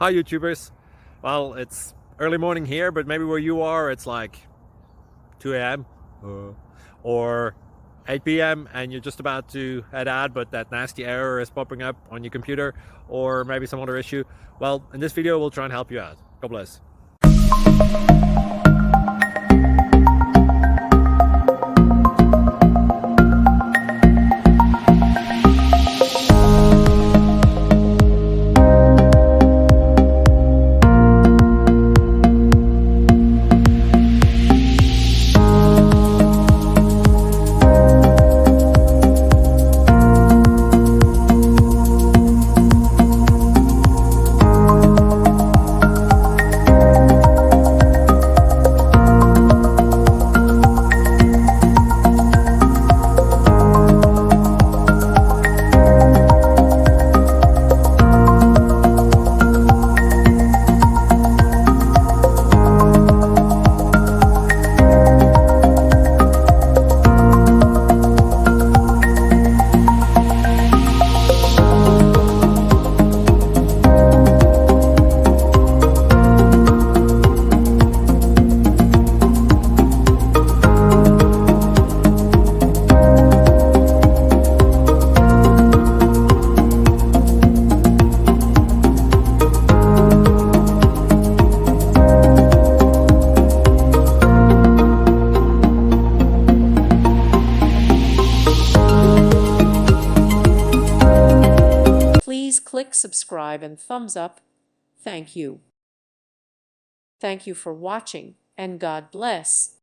Hi YouTubers. Well, it's early morning here, but maybe where you are it's like 2 a.m. Or 8 p.m. and you're just about to head out, but that nasty error is popping up on your computer, or maybe some other issue. Well, in this video we'll try and help you out. God bless. Please click subscribe and thumbs up. Thank you. Thank you for watching, and God bless.